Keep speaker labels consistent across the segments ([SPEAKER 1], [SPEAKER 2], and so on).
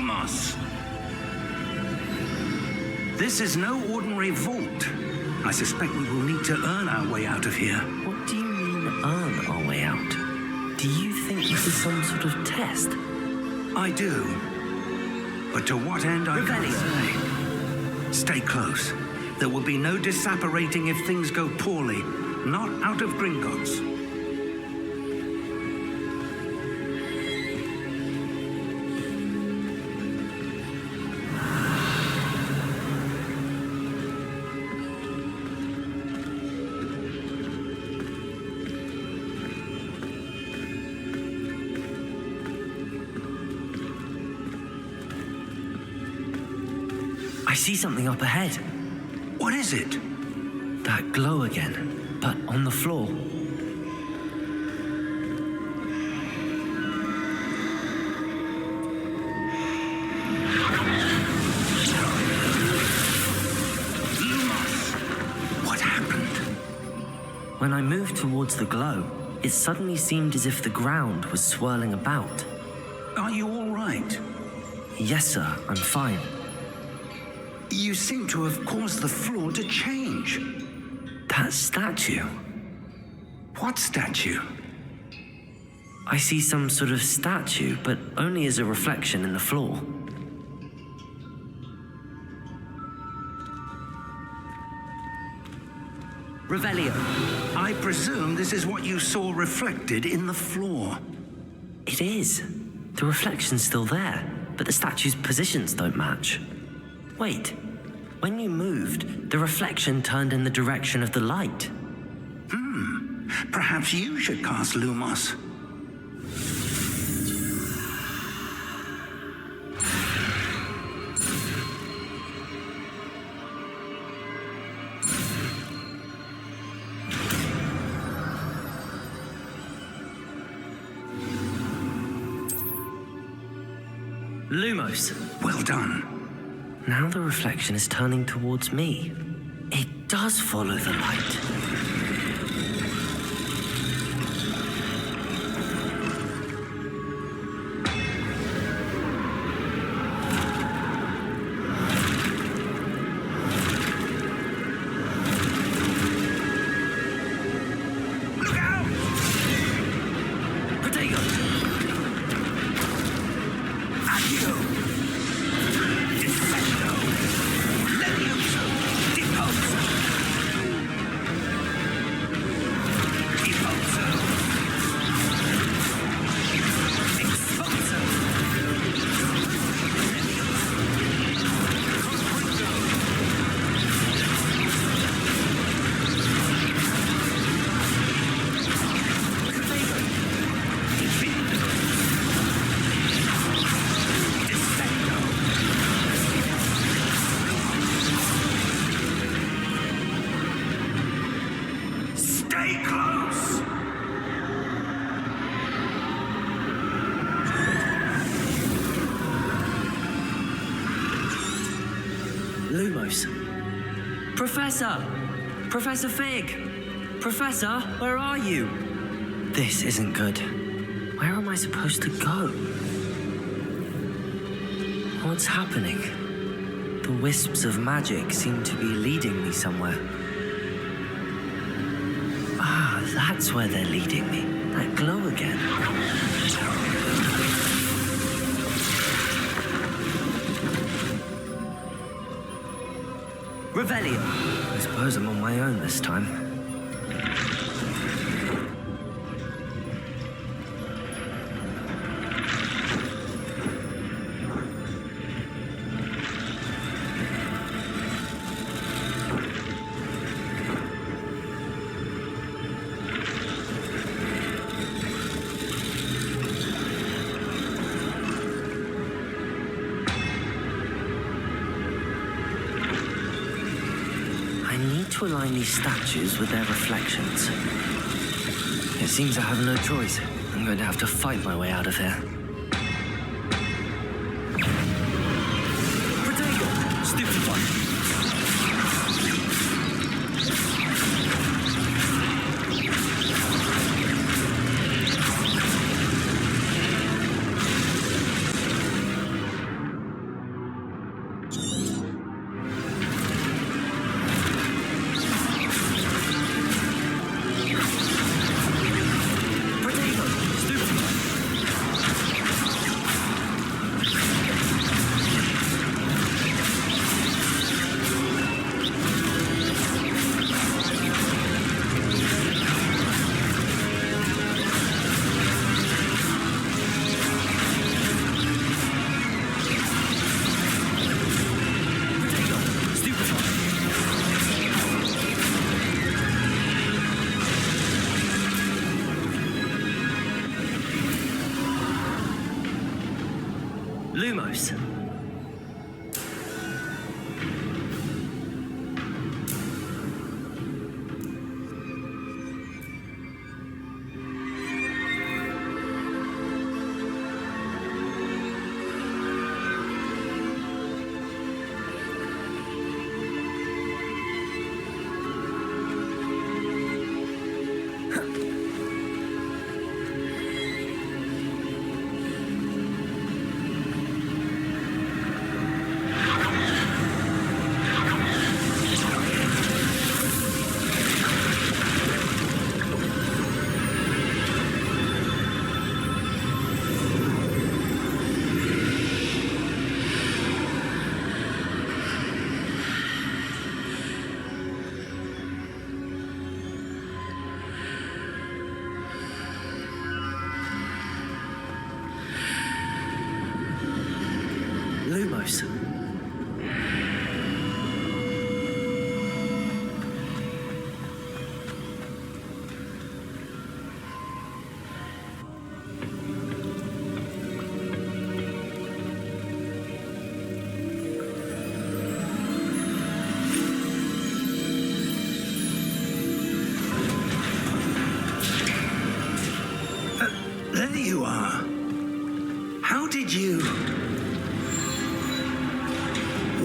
[SPEAKER 1] Lumos! This is no ordinary vault. I suspect we will need to earn our way out of here.
[SPEAKER 2] What do you mean, earn our way out? Do you think this is some sort of test?
[SPEAKER 1] I do. But to what end, I can't say. Stay close. There will be no disapparating if things go poorly. Not out of Gringotts.
[SPEAKER 2] I see something up ahead.
[SPEAKER 1] What is it?
[SPEAKER 2] That glow again, but on the floor.
[SPEAKER 1] Lumos! What happened?
[SPEAKER 2] When I moved towards the glow, it suddenly seemed as if the ground was swirling about.
[SPEAKER 1] Are you all right?
[SPEAKER 2] Yes, sir, I'm fine.
[SPEAKER 1] You seem to have caused the floor to change.
[SPEAKER 2] That statue.
[SPEAKER 1] What statue?
[SPEAKER 2] I see some sort of statue, but only as a reflection in the floor. Revelio.
[SPEAKER 1] I presume this is what you saw reflected in the floor.
[SPEAKER 2] It is. The reflection's still there, but the statue's positions don't match. Wait, when you moved, the reflection turned in the direction of the light.
[SPEAKER 1] Perhaps you should cast Lumos.
[SPEAKER 2] Lumos.
[SPEAKER 1] Well done.
[SPEAKER 2] Now the reflection is turning towards me. It does follow the light. Lumos. Professor! Professor Fig! Professor, where are you? This isn't good. Where am I supposed to go? What's happening? The wisps of magic seem to be leading me somewhere. Ah, that's where they're leading me. That glow again. Revelio. I suppose I'm on my own this time. To align these statues with their reflections. It seems I have no choice. I'm going to have to fight my way out of here. Protego! Stupefy! Lumos. Lumos.
[SPEAKER 1] There you are. How did you...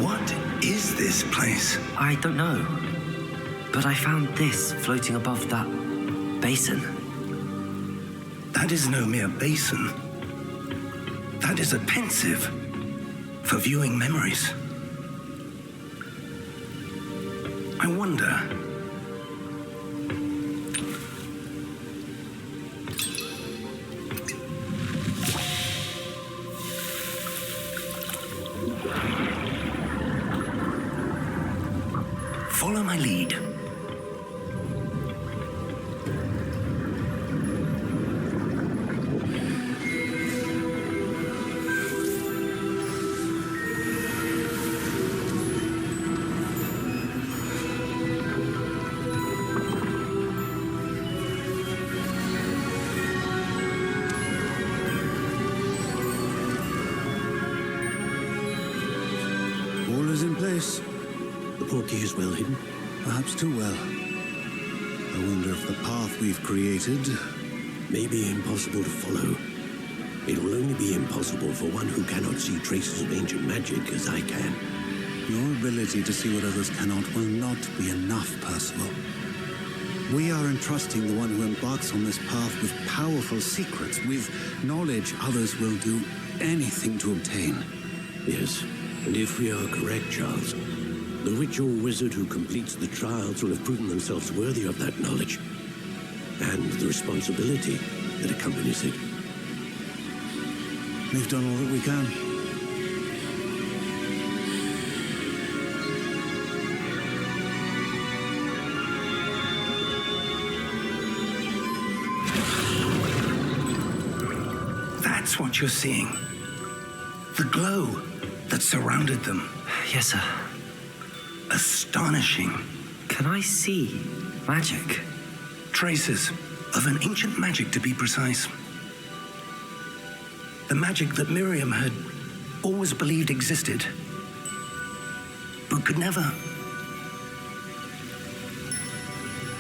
[SPEAKER 1] What is this place?
[SPEAKER 2] I don't know. But I found this floating above that basin.
[SPEAKER 1] That is no mere basin. That is a pensive for viewing memories. I wonder... Follow my lead.
[SPEAKER 3] All is in place.
[SPEAKER 4] The Portkey is well hidden.
[SPEAKER 3] Perhaps too well. I wonder if the path we've created...
[SPEAKER 4] May be impossible to follow. It will only be impossible for one who cannot see traces of ancient magic as I can.
[SPEAKER 3] Your ability to see what others cannot will not be enough, Percival. We are entrusting the one who embarks on this path with powerful secrets, with knowledge others will do anything to obtain.
[SPEAKER 4] Yes, and if we are correct, Charles, the witch or wizard who completes the trials will have proven themselves worthy of that knowledge, and the responsibility that accompanies it.
[SPEAKER 3] We've done all that we can.
[SPEAKER 1] That's what you're seeing. The glow that surrounded them.
[SPEAKER 2] Yes, sir.
[SPEAKER 1] Astonishing.
[SPEAKER 2] Can I see magic?
[SPEAKER 1] Traces of an ancient magic, to be precise. The magic that Miriam had always believed existed, but could never.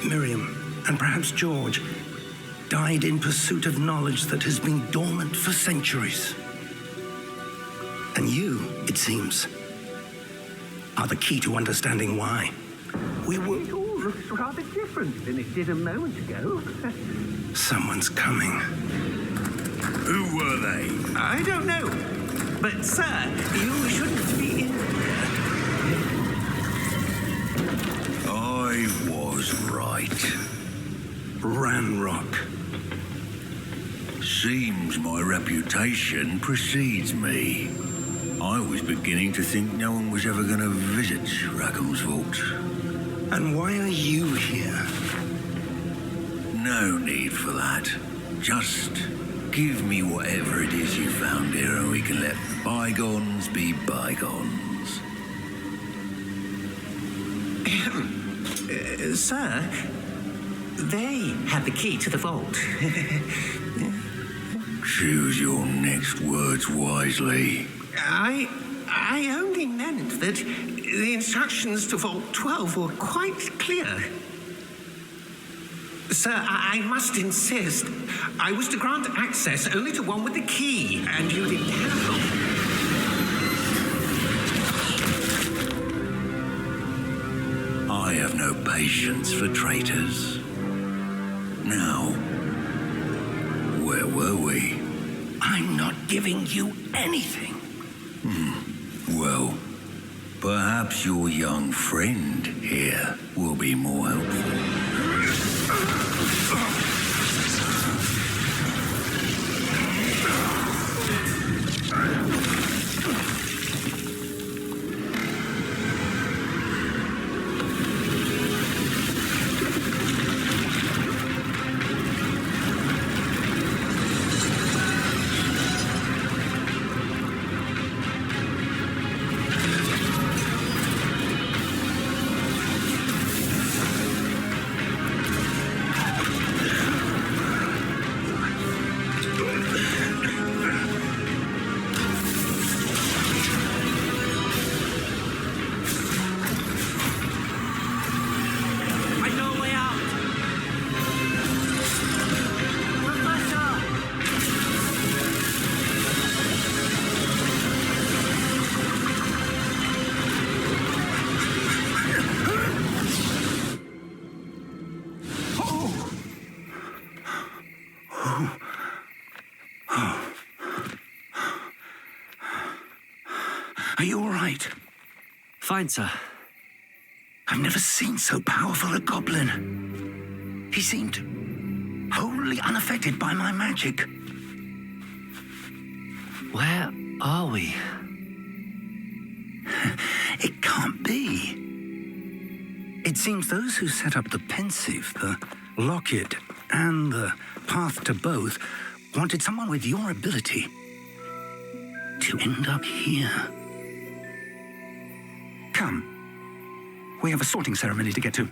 [SPEAKER 1] Miriam, and perhaps George, died in pursuit of knowledge that has been dormant for centuries. And you, it seems, are the key to understanding why.
[SPEAKER 5] It all looks rather different than it did a moment ago.
[SPEAKER 1] Someone's coming.
[SPEAKER 6] Who were they?
[SPEAKER 5] I don't know. But, sir, you shouldn't be in...
[SPEAKER 6] I was right.
[SPEAKER 1] Ranrock.
[SPEAKER 6] Seems my reputation precedes me. I was beginning to think no one was ever going to visit Rackham's vault.
[SPEAKER 1] And why are you here?
[SPEAKER 6] No need for that. Just give me whatever it is you found here and we can let bygones be bygones.
[SPEAKER 5] Sir, they had the key to the vault.
[SPEAKER 6] Choose your next words wisely.
[SPEAKER 5] I only meant that the instructions to Vault 12 were quite clear. Sir, I must insist. I was to grant access only to one with the key, and you didn't have
[SPEAKER 6] I have no patience for traitors. Now, where were we?
[SPEAKER 1] I'm not giving you anything.
[SPEAKER 6] Well, perhaps your young friend here will be more helpful.
[SPEAKER 1] Are you all right?
[SPEAKER 2] Fine, sir.
[SPEAKER 1] I've never seen so powerful a goblin. He seemed wholly unaffected by my magic.
[SPEAKER 2] Where are we?
[SPEAKER 1] It can't be. It seems those who set up the pensive, the locket, and the path to both wanted someone with your ability to end up here. Come. We have a sorting ceremony to get to.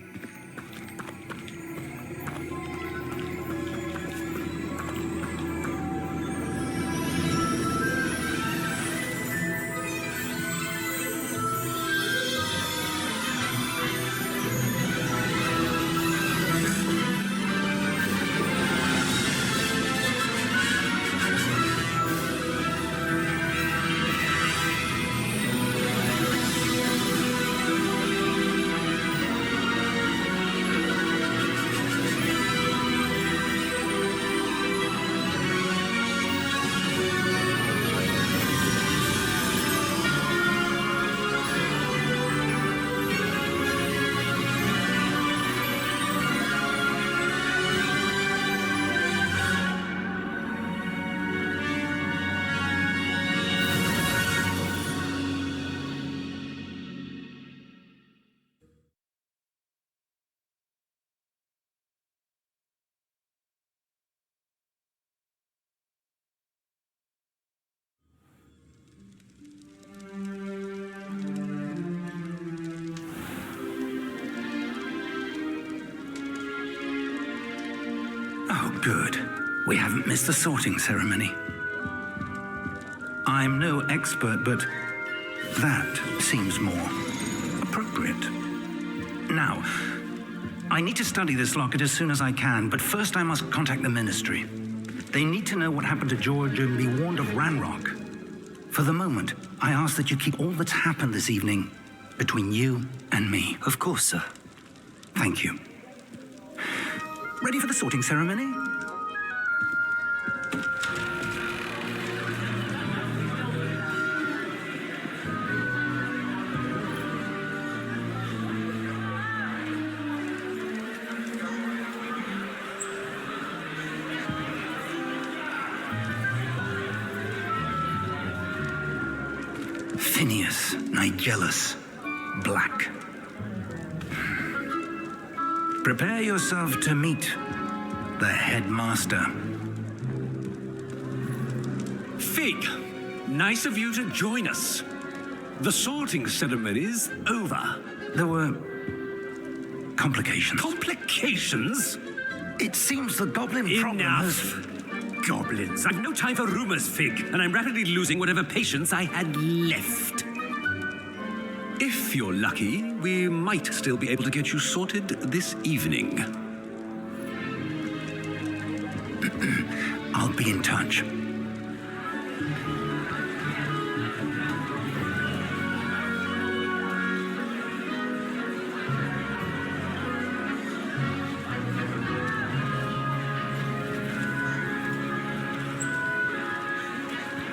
[SPEAKER 1] Oh, good. We haven't missed the sorting ceremony. I'm no expert, but that seems more appropriate. Now, I need to study this locket as soon as I can, but first I must contact the Ministry. They need to know what happened to George and be warned of Ranrock. For the moment, I ask that you keep all that's happened this evening between you and me.
[SPEAKER 2] Of course, sir.
[SPEAKER 1] Thank you. Ready for the sorting ceremony? Phineas Nigellus Black. Prepare yourself to meet the headmaster.
[SPEAKER 7] Fig, nice of you to join us. The sorting ceremony's over.
[SPEAKER 1] There were complications.
[SPEAKER 7] Complications?
[SPEAKER 1] It seems the goblin problem has...
[SPEAKER 7] Enough. goblins. I've no time for rumors, Fig, and I'm rapidly losing whatever patience I had left. If you're lucky, we might still be able to get you sorted this evening.
[SPEAKER 1] I'll be in touch.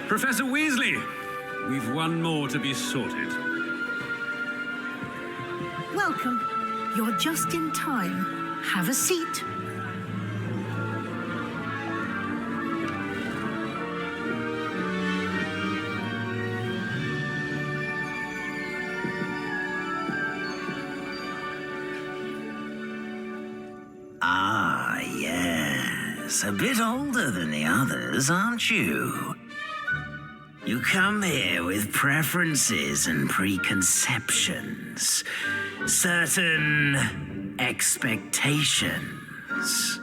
[SPEAKER 7] Professor Weasley, we've one more to be sorted.
[SPEAKER 8] Welcome. You're just in time. Have a seat.
[SPEAKER 6] Ah, yes. A bit older than the others, aren't you? You come here with preferences and preconceptions. Certain expectations.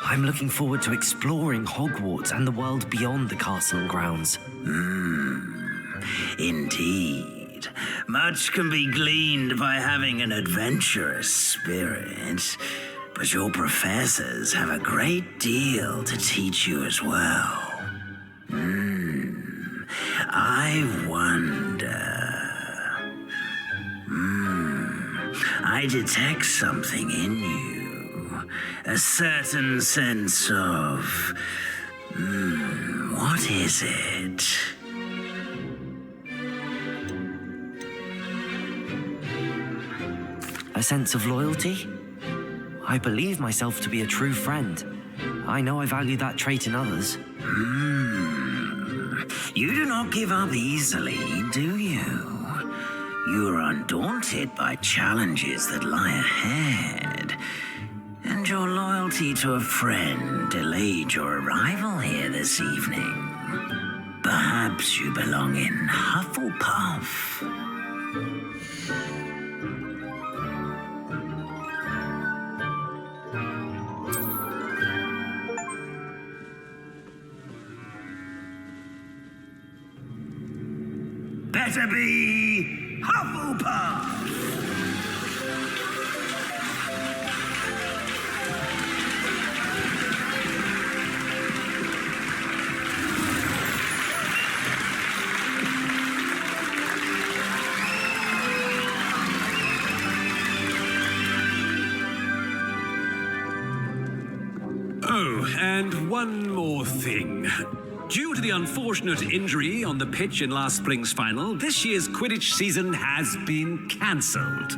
[SPEAKER 2] I'm looking forward to exploring Hogwarts and the world beyond the castle and grounds.
[SPEAKER 6] Indeed. Much can be gleaned by having an adventurous spirit, but your professors have a great deal to teach you as well. I wonder... I detect something in you. A certain sense of... what is it?
[SPEAKER 2] A sense of loyalty? I believe myself to be a true friend. I know I value that trait in others.
[SPEAKER 6] You do not give up easily, do you? You are undaunted by challenges that lie ahead. And your loyalty to a friend delayed your arrival here this evening. Perhaps you belong in Hufflepuff. Better be Hufflepuff!
[SPEAKER 7] Oh, and one more thing. Due to the unfortunate injury on the pitch in last spring's final, this year's Quidditch season has been cancelled.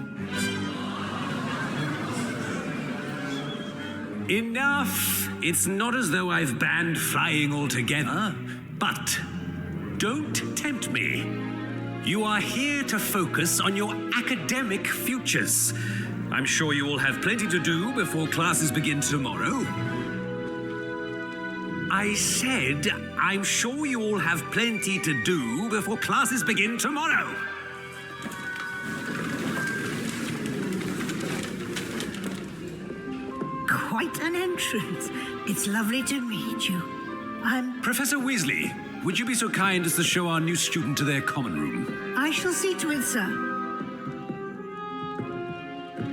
[SPEAKER 7] Enough! It's not as though I've banned flying altogether, but don't tempt me. You are here to focus on your academic futures. I'm sure you all have plenty to do before classes begin tomorrow. I said, I'm sure you all have plenty to do before classes begin tomorrow.
[SPEAKER 8] Quite an entrance. It's lovely to meet you. I'm...
[SPEAKER 7] Professor Weasley, would you be so kind as to show our new student to their common room?
[SPEAKER 8] I shall see to it, sir.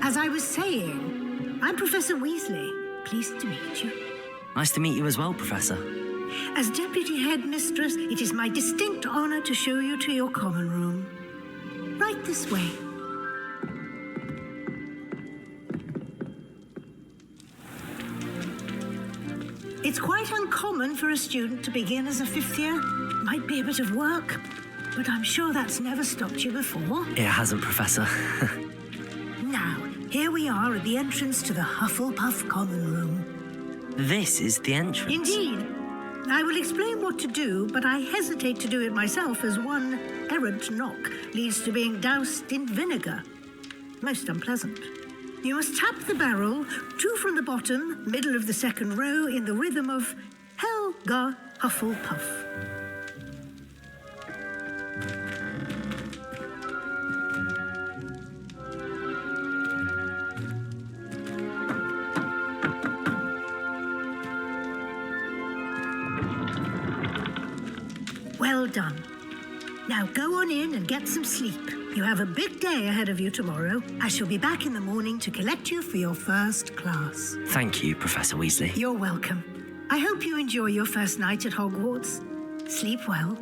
[SPEAKER 8] As I was saying, I'm Professor Weasley. Pleased to meet you.
[SPEAKER 2] Nice to meet you as well, Professor.
[SPEAKER 8] As Deputy Headmistress, it is my distinct honor to show you to your common room. Right this way. It's quite uncommon for a student to begin as a fifth year. Might be a bit of work, but I'm sure that's never stopped you before.
[SPEAKER 2] It hasn't, Professor.
[SPEAKER 8] Now, here we are at the entrance to the Hufflepuff Common Room.
[SPEAKER 2] This is the entrance.
[SPEAKER 8] Indeed. I will explain what to do, but I hesitate to do it myself as one errant knock leads to being doused in vinegar. Most unpleasant. You must tap the barrel, 2 from the bottom, middle of the second row, in the rhythm of Helga Hufflepuff. Well done. Now go on in and get some sleep. You have a big day ahead of you tomorrow. I shall be back in the morning to collect you for your first class.
[SPEAKER 2] Thank you, Professor Weasley.
[SPEAKER 8] You're welcome. I hope you enjoy your first night at Hogwarts. Sleep well.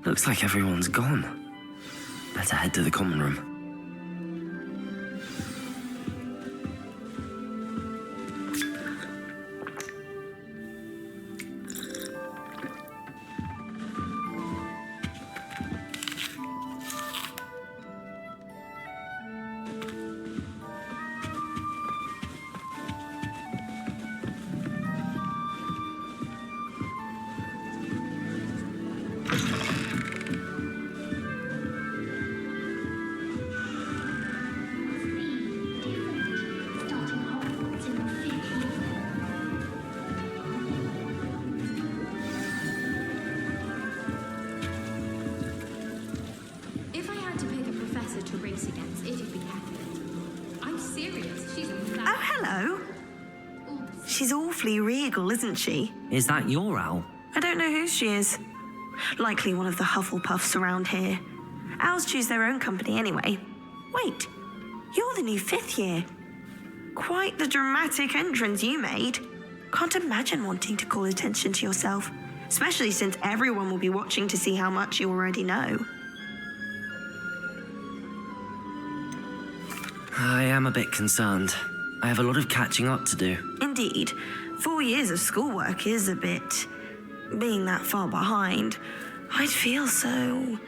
[SPEAKER 2] Looks like everyone's gone. Better head to the common room.
[SPEAKER 9] She's awfully regal, isn't she?
[SPEAKER 2] Is that your owl?
[SPEAKER 9] I don't know who she is. Likely one of the Hufflepuffs around here. Owls choose their own company anyway. Wait, you're the new 5th year. Quite the dramatic entrance you made. Can't imagine wanting to call attention to yourself, especially since everyone will be watching to see how much you already know.
[SPEAKER 2] I am a bit concerned. I have a lot of catching up to do.
[SPEAKER 9] Indeed. 4 years of schoolwork is a bit... Being that far behind, I'd feel so...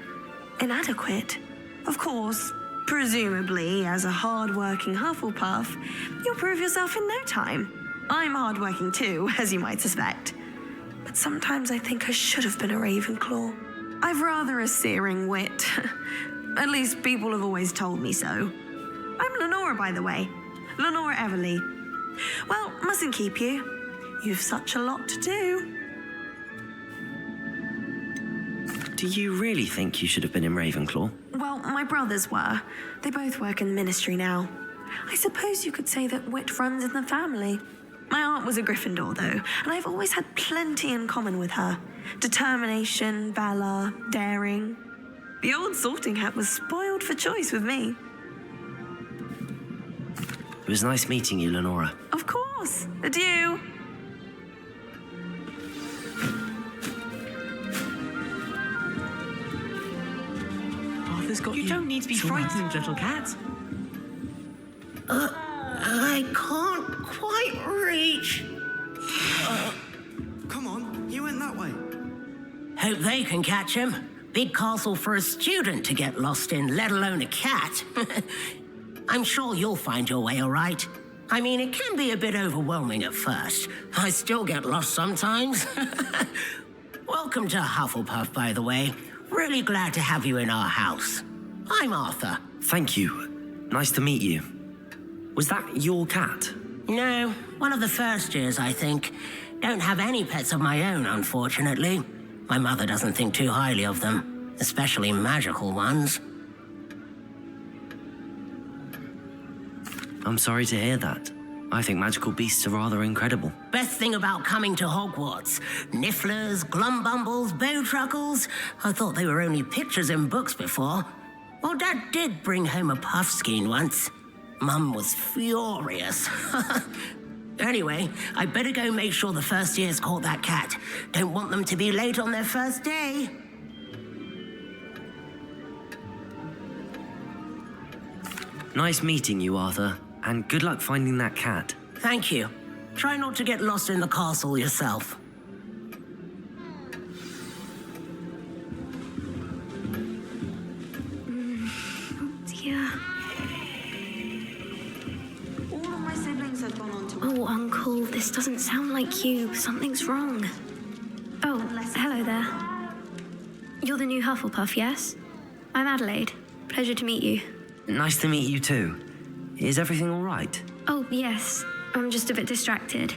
[SPEAKER 9] inadequate. Of course, presumably, as a hard-working Hufflepuff, you'll prove yourself in no time. I'm hard-working too, as you might suspect. But sometimes I think I should have been a Ravenclaw. I've rather a searing wit. At least people have always told me so. I'm Lenora, by the way. Lenora Everly. Well, mustn't keep you. You've such a lot to do.
[SPEAKER 2] Do you really think you should have been in Ravenclaw?
[SPEAKER 9] Well, my brothers were. They both work in the ministry now. I suppose you could say that wit runs in the family. My aunt was a Gryffindor, though, and I've always had plenty in common with her. Determination, valor, daring. The old sorting hat was spoiled for choice with me.
[SPEAKER 2] It was nice meeting you, Lenora.
[SPEAKER 9] Of course. Adieu.
[SPEAKER 2] Arthur's got you.
[SPEAKER 10] You don't need to be frightened, little cat.
[SPEAKER 1] I can't quite reach.
[SPEAKER 11] Come on, you went that way.
[SPEAKER 6] Hope they can catch him. Big castle for a student to get lost in, let alone a cat. I'm sure you'll find your way all right. I mean, it can be a bit overwhelming at first. I still get lost sometimes. Welcome to Hufflepuff, by the way. Really glad to have you in our house. I'm Arthur.
[SPEAKER 2] Thank you. Nice to meet you. Was that your cat?
[SPEAKER 6] No, one of the first years, I think. Don't have any pets of my own, unfortunately. My mother doesn't think too highly of them, especially magical ones.
[SPEAKER 2] I'm sorry to hear that. I think magical beasts are rather incredible.
[SPEAKER 6] Best thing about coming to Hogwarts. Nifflers, glumbumbles, bowtruckles. I thought they were only pictures in books before. Well, Dad did bring home a puffskein once. Mum was furious. Anyway, I better go make sure the first years caught that cat. Don't want them to be late on their first day.
[SPEAKER 2] Nice meeting you, Arthur. And good luck finding that cat.
[SPEAKER 6] Thank you. Try not to get lost in the castle yourself.
[SPEAKER 9] Dear. All of my siblings have gone on to...
[SPEAKER 12] Oh, Uncle, this doesn't sound like you. Something's wrong. Oh, hello there. You're the new Hufflepuff, yes? I'm Adelaide. Pleasure to meet you.
[SPEAKER 2] Nice to meet you too. Is everything all right?
[SPEAKER 12] Oh, yes. I'm just a bit distracted.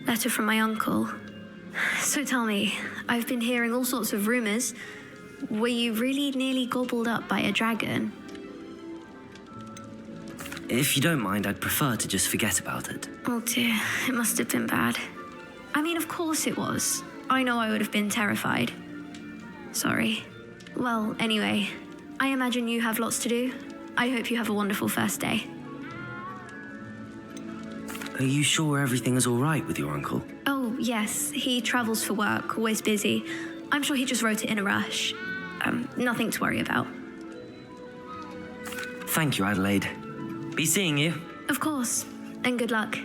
[SPEAKER 12] Letter from my uncle. So tell me, I've been hearing all sorts of rumors. Were you really nearly gobbled up by a dragon?
[SPEAKER 2] If you don't mind, I'd prefer to just forget about it.
[SPEAKER 12] Oh dear, it must have been bad. I mean, of course it was. I know I would have been terrified. Sorry. Well, anyway, I imagine you have lots to do. I hope you have a wonderful first day.
[SPEAKER 2] Are you sure everything is all right with your uncle?
[SPEAKER 12] Oh, yes. He travels for work, always busy. I'm sure he just wrote it in a rush. Nothing to worry about.
[SPEAKER 2] Thank you, Adelaide. Be seeing you.
[SPEAKER 12] Of course. And good luck.